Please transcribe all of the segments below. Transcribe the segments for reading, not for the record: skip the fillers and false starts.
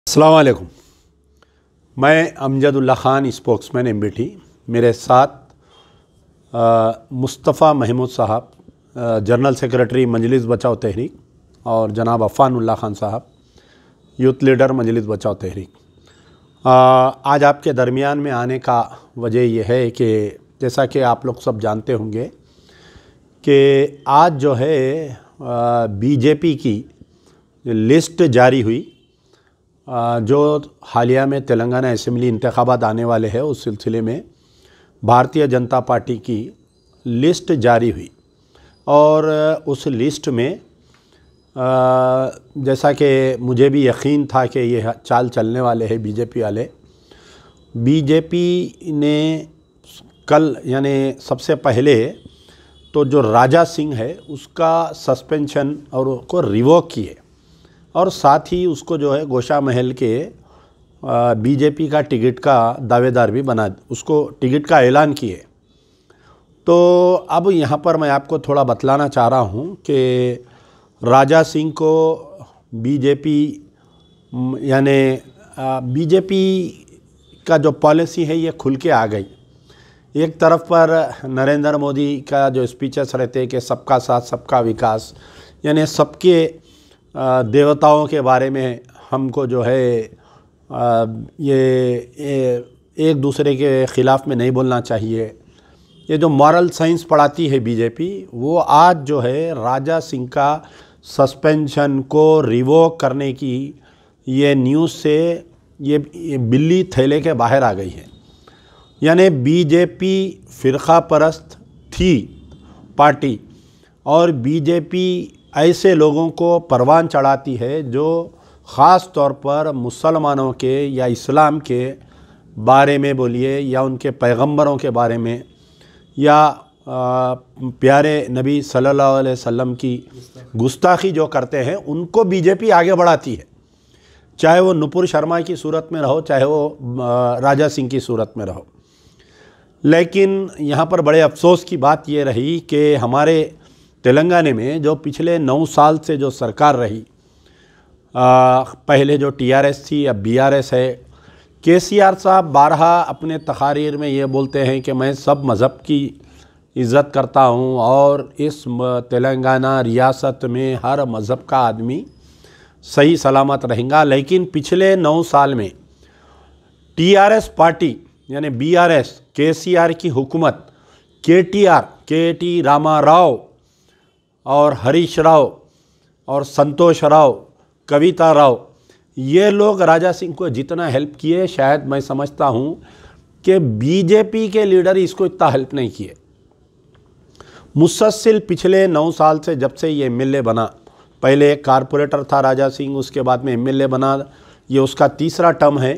अस्सलाम वालेकुम। मैं अमजदुल्ला ख़ान स्पोक्समैन एमबीटी, मेरे साथ मुस्तफ़ा महमूद साहब जनरल सेक्रेटरी मजलिस बचाओ तहरीक और जनाब अफ़ानुल्लाह ख़ान साहब यूथ लीडर मजलिस बचाओ तहरीक। आज आपके दरमियान में आने का वजह यह है कि जैसा कि आप लोग सब जानते होंगे कि आज जो है बीजेपी की लिस्ट जारी हुई, जो हालिया में तेलंगाना असेंबली इंतखाबात आने वाले हैं उस सिलसिले में भारतीय जनता पार्टी की लिस्ट जारी हुई। और उस लिस्ट में जैसा कि मुझे भी यकीन था कि ये चाल चलने वाले हैं बीजेपी वाले। बीजेपी ने कल यानी सबसे पहले तो जो राजा सिंह है उसका सस्पेंशन और उसको रिवोक किए और साथ ही उसको जो है गोशा महल के बीजेपी का टिकट का दावेदार भी बना, उसको टिकट का ऐलान किए। तो अब यहाँ पर मैं आपको थोड़ा बतलाना चाह रहा हूँ कि राजा सिंह को बीजेपी यानी बीजेपी का जो पॉलिसी है ये खुल के आ गई। एक तरफ पर नरेंद्र मोदी का जो स्पीचेस रहते हैं कि सबका साथ सबका विकास, यानी सबके देवताओं के बारे में हमको जो है ये एक दूसरे के ख़िलाफ़ में नहीं बोलना चाहिए। ये जो मॉरल साइंस पढ़ाती है बीजेपी, वो आज जो है राजा सिंह का सस्पेंशन को रिवोक करने की ये न्यूज़ से ये बिल्ली थैले के बाहर आ गई है। यानी बीजेपी फ़िरक़ा परस्त थी पार्टी और बीजेपी ऐसे लोगों को परवान चढ़ाती है जो ख़ास तौर पर मुसलमानों के या इस्लाम के बारे में बोलिए या उनके पैगंबरों के बारे में या प्यारे नबी सल्लल्लाहु अलैहि वसल्लम की गुस्ताखी जो करते हैं उनको बीजेपी आगे बढ़ाती है, चाहे वो नुपुर शर्मा की सूरत में रहो चाहे वो राजा सिंह की सूरत में रहो। लेकिन यहाँ पर बड़े अफसोस की बात ये रही कि हमारे तेलंगाना में जो पिछले 9 साल से जो सरकार रही, पहले जो टीआरएस थी अब बीआरएस है, केसीआर साहब बारहा अपने तकारीर में ये बोलते हैं कि मैं सब मज़हब की इज़्ज़त करता हूँ और इस तेलंगाना रियासत में हर मज़हब का आदमी सही सलामत रहेगा। लेकिन पिछले 9 साल में टीआरएस पार्टी यानी बीआरएस, केसीआर की हुकूमत, केटी रामा राव और हरीश राव और संतोष राव, कविता राव, ये लोग राजा सिंह को जितना हेल्प किए शायद मैं समझता हूँ कि बीजेपी के लीडर इसको इतना हेल्प नहीं किए। मुसलसल पिछले 9 साल से जब से ये एमएलए बना, पहले एक कारपोरेटर था राजा सिंह, उसके बाद में एमएलए बना, ये उसका तीसरा टर्म है।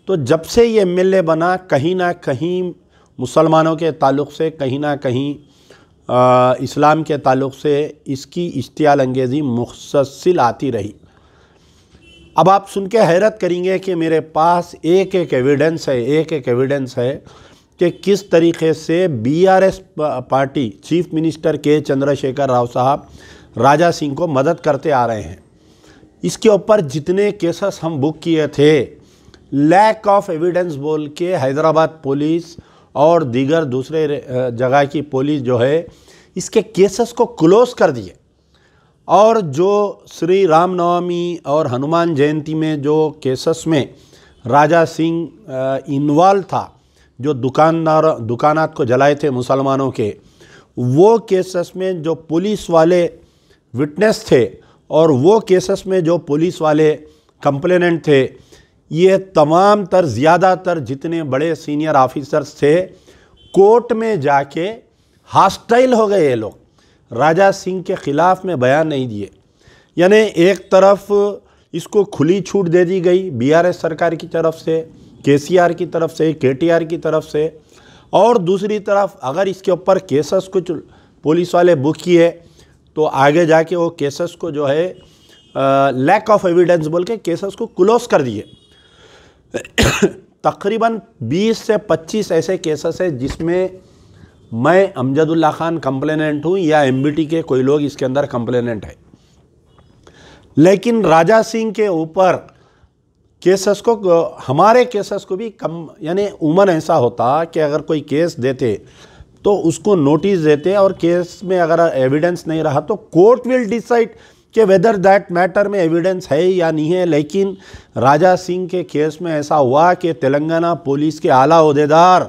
तो जब से ये एमएलए बना कहीं ना कहीं मुसलमानों के ताल्लुक़ से, कहीं ना कहीं इस्लाम के ताल्लुक़ से इसकी इश्तियाल अंगेज़ी मुसलसल आती रही। अब आप सुन के हैरत करेंगे कि मेरे पास एक एक एविडेंस है कि किस तरीक़े से बीआरएस पार्टी चीफ मिनिस्टर के चंद्रशेखर राव साहब राजा सिंह को मदद करते आ रहे हैं। इसके ऊपर जितने केसेस हम बुक किए थे, लैक ऑफ एविडेंस बोल के हैदराबाद पुलिस और दीगर दूसरे जगह की पुलिस जो है इसके केसेस को क्लोज़ कर दिए। और जो श्री राम नवमी और हनुमान जयंती में जो केसेस में राजा सिंह इन्वॉल्व था, जो दुकानात को जलाए थे मुसलमानों के, वो केसेस में जो पुलिस वाले विटनेस थे और वो केसेस में जो पुलिस वाले कंप्लेनेंट थे, ये तमाम तर ज़्यादातर जितने बड़े सीनियर ऑफिसर्स थे कोर्ट में जाके हॉस्टाइल हो गए। ये लोग राजा सिंह के ख़िलाफ़ में बयान नहीं दिए। यानी एक तरफ इसको खुली छूट दे दी गई बीआरएस सरकार की तरफ से, केसीआर की तरफ से, केटीआर की तरफ से, और दूसरी तरफ अगर इसके ऊपर केसेस कुछ पुलिस वाले बुक किए तो आगे जाके वो केसेस को जो है लैक ऑफ एविडेंस बोल के केसेस को क्लोज़ कर दिए। तकरीबन 20 से 25 ऐसे केसेस है जिसमें मैं अमजदुल्ला ख़ान कंप्लेनेंट हूँ या एमबीटी के कोई लोग इसके अंदर कंप्लेनेंट है। लेकिन राजा सिंह के ऊपर केसेस को, हमारे केसेस को भी कम, यानी उमन ऐसा होता कि अगर कोई केस देते तो उसको नोटिस देते और केस में अगर एविडेंस नहीं रहा तो कोर्ट विल डिसाइड कि वेदर दैट मैटर में एविडेंस है या नहीं है। लेकिन राजा सिंह के केस में ऐसा हुआ कि तेलंगाना पुलिस के आला ओहदेदार,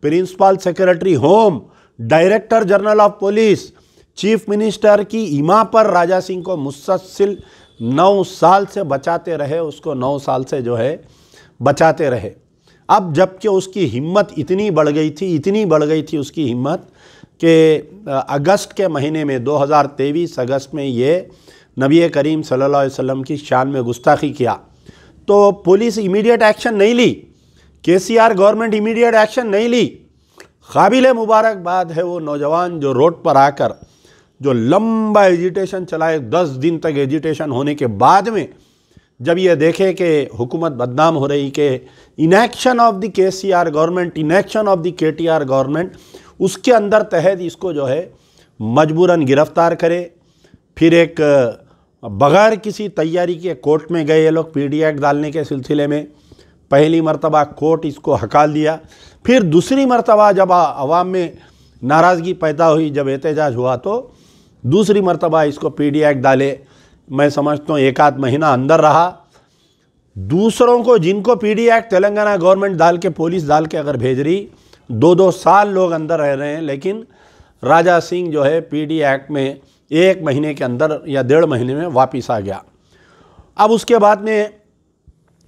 principal secretary home, director general of police, chief minister की इमा पर राजा सिंह को मुसलसल 9 साल से बचाते रहे, उसको 9 साल से जो है बचाते रहे। अब जबकि उसकी हिम्मत इतनी बढ़ गई थी उसकी हिम्मत कि अगस्त के महीने में 2023 अगस्त में ये नबी करीम सल्लल्लाहु अलैहि वसल्लम की शान में गुस्ताखी किया तो पुलिस इमीडिएट एक्शन नहीं ली, केसीआर गवर्नमेंट इमीडिएट एक्शन नहीं ली। काबिल मुबारकबाद है वो नौजवान जो रोड पर आकर जो लंबा एजिटेशन चलाए, 10 दिन तक एजिटेशन होने के बाद में जब ये देखे कि हुकूमत बदनाम हो रही, कि inaction of the KCR government, inaction of the KTR government, उसके अंदर तहत इसको जो है मजबूरन गिरफ्तार करे। फिर एक बगैर किसी तैयारी के कोर्ट में गए ये लोग पीडी एक्ट डालने के सिलसिले में। पहली मरतबा कोर्ट इसको हकाल दिया, फिर दूसरी मरतबा जब आवाम में नाराज़गी पैदा हुई, जब एहतजाज हुआ तो दूसरी मरतबा इसको पीडी एक्ट डाले। मैं समझता हूँ 1 आध महीना अंदर रहा। दूसरों को जिनको पीडी एक्ट तेलंगाना गवर्नमेंट डाल के, पुलिस डाल के अगर भेज रही, 2-2 साल लोग अंदर रह रहे हैं। लेकिन राजा सिंह जो है पीडी एक्ट में 1 महीने के अंदर या 1.5 महीने में वापस आ गया। अब उसके बाद में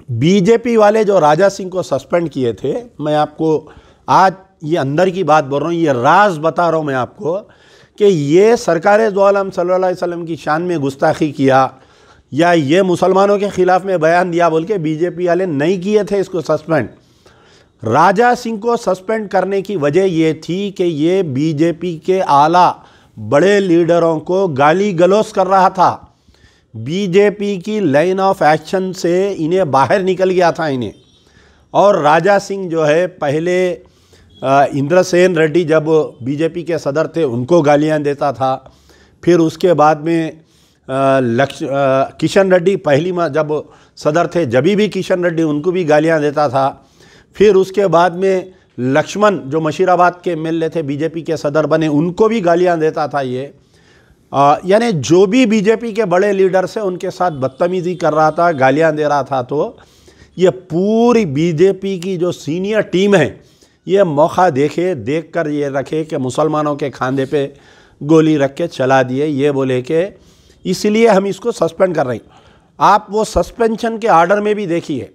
बीजेपी वाले जो राजा सिंह को सस्पेंड किए थे, मैं आपको आज ये अंदर की बात बोल रहा हूँ, ये राज बता रहा हूँ मैं आपको कि ये सरकार दो आलम सल्लल्लाहु अलैहि वसल्लम की शान में गुस्ताखी किया या ये मुसलमानों के ख़िलाफ़ में बयान दिया बोल के बीजेपी वाले नहीं किए थे इसको सस्पेंड। राजा सिंह को सस्पेंड करने की वजह ये थी कि ये बीजेपी के आला बड़े लीडरों को गाली गलौज कर रहा था। बीजेपी की लाइन ऑफ एक्शन से इन्हें बाहर निकल गया था इन्हें। और राजा सिंह जो है पहले इंद्रसेन रेड्डी जब बीजेपी के सदर थे उनको गालियां देता था। फिर उसके बाद में किशन रेड्डी पहली जब सदर थे जब भी किशन रेड्डी उनको भी गालियां देता था। फिर उसके बाद में लक्ष्मण जो मशीराबाद के एमएलए थे बीजेपी के सदर बने, उनको भी गालियां देता था ये। यानी जो भी बीजेपी के बड़े लीडर से उनके साथ बदतमीज़ी कर रहा था, गालियां दे रहा था। तो ये पूरी बीजेपी की जो सीनियर टीम है ये मौका देखकर ये रखे कि मुसलमानों के खांधे पे गोली रख के चला दिए, ये बोले कि इसलिए हम इसको सस्पेंड कर रहे हैं। आप वो सस्पेंशन के आर्डर में भी देखिए,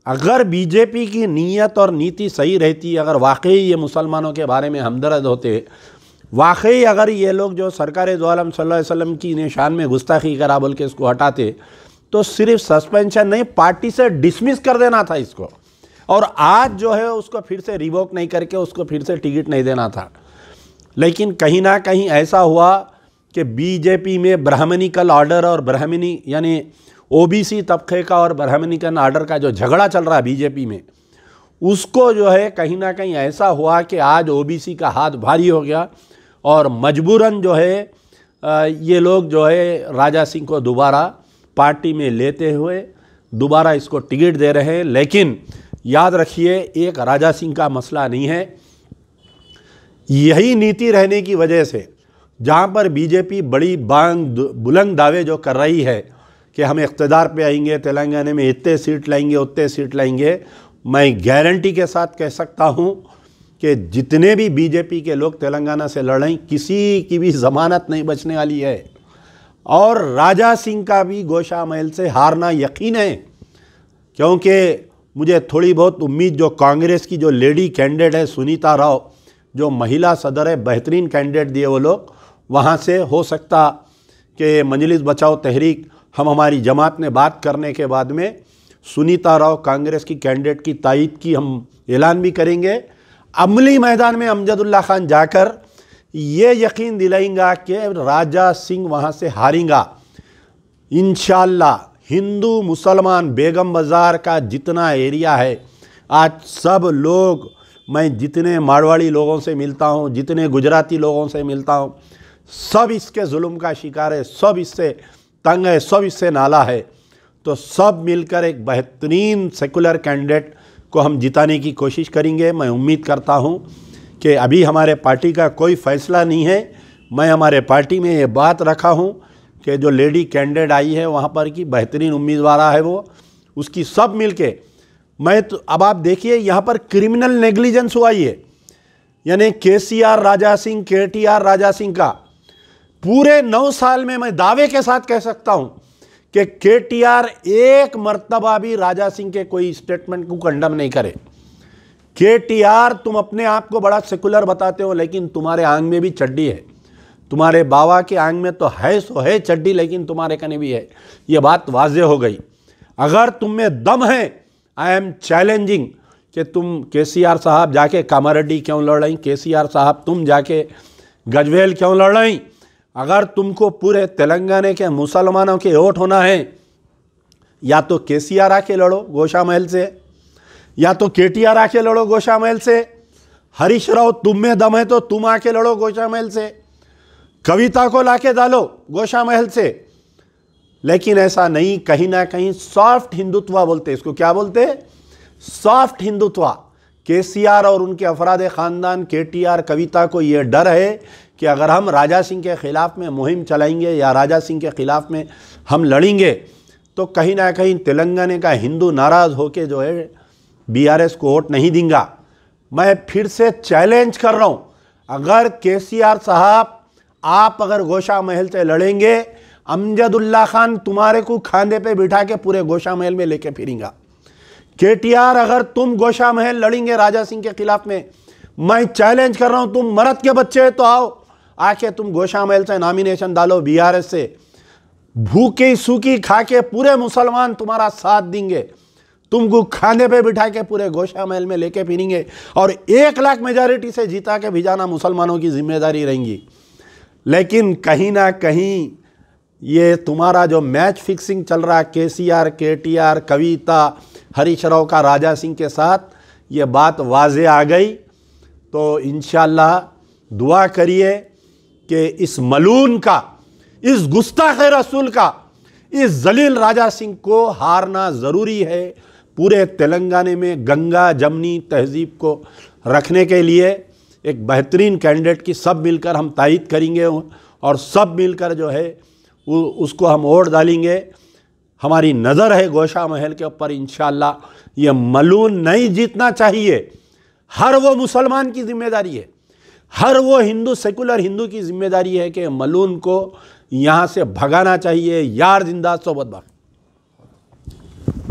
अगर बीजेपी की नीयत और नीति सही रहती, अगर वाकई ये मुसलमानों के बारे में हमदर्द होते, वाकई अगर ये लोग जो सरकार दो आलम सल्लल्लाहु अलैहि वसल्लम की निशान में गुस्ताखी करा बोल के इसको हटाते, तो सिर्फ सस्पेंशन नहीं, पार्टी से डिसमिस कर देना था इसको। और आज जो है उसको फिर से रिवोक नहीं करके उसको फिर से टिकट नहीं देना था। लेकिन कहीं ना कहीं ऐसा हुआ कि बीजेपी में ब्राह्मणिकल ऑर्डर और ब्राह्मणी यानी ओबीसी तबके का और ब्राह्मणिकल ऑर्डर का जो झगड़ा चल रहा है बीजेपी में, उसको जो है कहीं ना कहीं ऐसा हुआ कि आज ओबीसी का हाथ भारी हो गया और मजबूरन जो है ये लोग जो है राजा सिंह को दोबारा पार्टी में लेते हुए दोबारा इसको टिकट दे रहे हैं। लेकिन याद रखिए, एक राजा सिंह का मसला नहीं है, यही नीति रहने की वजह से जहाँ पर बीजेपी बड़ी बुलंद दावे जो कर रही है कि हम इक़्तिदार पे आएंगे, तेलंगाना में इतने सीट लाएंगे उतने सीट लाएंगे, मैं गारंटी के साथ कह सकता हूँ कि जितने भी बीजेपी के लोग तेलंगाना से लड़ रहे हैं किसी की भी ज़मानत नहीं बचने वाली है। और राजा सिंह का भी गोशा महल से हारना यकीन है, क्योंकि मुझे थोड़ी बहुत उम्मीद जो कांग्रेस की जो लेडी कैंडिडेट है सुनीता राव, जो महिला सदर है, बेहतरीन कैंडिडेट दिए वो लोग, वहाँ से हो सकता कि मजलिस बचाओ तहरीक, हम हमारी जमात ने बात करने के बाद में सुनीता राव कांग्रेस की कैंडिडेट की तायद की हम ऐलान भी करेंगे। अमली मैदान में अमजदुल्ला खान जाकर ये यकीन दिलाएंगा कि राजा सिंह वहाँ से हारेगा इंशाअल्लाह। हिंदू मुसलमान बेगम बाज़ार का जितना एरिया है, आज सब लोग, मैं जितने मारवाड़ी लोगों से मिलता हूँ, जितने गुजराती लोगों से मिलता हूँ, सब इसके जुल्म का शिकार है, सब इससे तंग है, सब इससे नाला है। तो सब मिलकर एक बेहतरीन सेकुलर कैंडिडेट को हम जिताने की कोशिश करेंगे। मैं उम्मीद करता हूं कि अभी हमारे पार्टी का कोई फ़ैसला नहीं है। मैं हमारे पार्टी में ये बात रखा हूं कि जो लेडी कैंडिडेट आई है वहां पर की बेहतरीन उम्मीदवार है वो, उसकी सब मिलके मैं तो अब आप देखिए यहाँ पर क्रिमिनल नेग्लिजेंस हुआ ही है, यानी केसीआर राजा सिंह, केटीआर राजा सिंह का पूरे 9 साल में मैं दावे के साथ कह सकता हूं कि केटीआर एक मर्तबा भी राजा सिंह के कोई स्टेटमेंट को कंडम नहीं करे। केटीआर, तुम अपने आप को बड़ा सेकुलर बताते हो, लेकिन तुम्हारे आंग में भी चड्डी है। तुम्हारे बाबा के आंग में तो है सो है चड्डी, लेकिन तुम्हारे कने भी है। ये बात वाजे हो गई। अगर तुम में दम है, आई एम चैलेंजिंग कि तुम केसीआर साहब जाके कामारेड्डी क्यों लड़ रही, केसीआर साहब तुम जाके गजवेल क्यों लड़ रही। अगर तुमको पूरे तेलंगाना के मुसलमानों के वोट होना है, या तो केसीआर आके लड़ो गोशा महल से, या तो केटीआर आके लड़ो गोशा महल से। हरीश राव, तुम में दम है तो तुम आके लड़ो गोशा महल से, कविता को लाके डालो गोशा महल से। लेकिन ऐसा नहीं, कहीं ना कहीं सॉफ्ट हिंदुत्व बोलते, इसको क्या बोलते, सॉफ्ट हिंदुत्व। केसीआर और उनके अफराद ख़ानदान, केटीआर, कविता को ये डर है कि अगर हम राजा सिंह के ख़िलाफ़ में मुहिम चलाएंगे या राजा सिंह के ख़िलाफ़ में हम लड़ेंगे तो कहीं ना कहीं तेलंगाना का हिंदू नाराज़ होकर जो है बीआरएस को वोट नहीं देंगे। मैं फिर से चैलेंज कर रहा हूँ, अगर केसीआर साहब आप अगर गोशा महल से लड़ेंगे, अमजदुल्ला खान तुम्हारे को खांदे पे बिठा के पूरे गोशा महल में लेके फिरेंगा। केटीआर, अगर तुम गोशा महल लड़ेंगे राजा सिंह के खिलाफ में, मैं चैलेंज कर रहा हूं, तुम मर्द के बच्चे हैं तो आओ, आके तुम गोशा महल से नॉमिनेशन डालो बीआरएस से। भूखी सूखी खा के पूरे मुसलमान तुम्हारा साथ देंगे, तुमको खाने पे बिठा के पूरे गोशा महल में लेके फिरेंगे और 1 लाख मेजॉरिटी से जीता के भिजाना मुसलमानों की जिम्मेदारी रहेंगी। लेकिन कहीं ना कहीं ये तुम्हारा जो मैच फिक्सिंग चल रहा है केसीआर, केटीआर, कविता, हरीश राव का राजा सिंह के साथ, ये बात वाजे आ गई। तो इंशाअल्लाह दुआ करिए कि इस मलून का, इस गुस्ताख रसूल का, इस जलील राजा सिंह को हारना ज़रूरी है। पूरे तेलंगाना में गंगा जमनी तहजीब को रखने के लिए एक बेहतरीन कैंडिडेट की सब मिलकर हम तायद करेंगे और सब मिलकर जो है उसको हम वोट डालेंगे। हमारी नज़र है गोशा महल के ऊपर। इंशाअल्लाह ये मलून नहीं जीतना चाहिए। हर वो मुसलमान की जिम्मेदारी है, हर वो हिंदू, सेकुलर हिंदू की जिम्मेदारी है कि मलून को यहाँ से भगाना चाहिए। यार जिंदा सोबत बाग।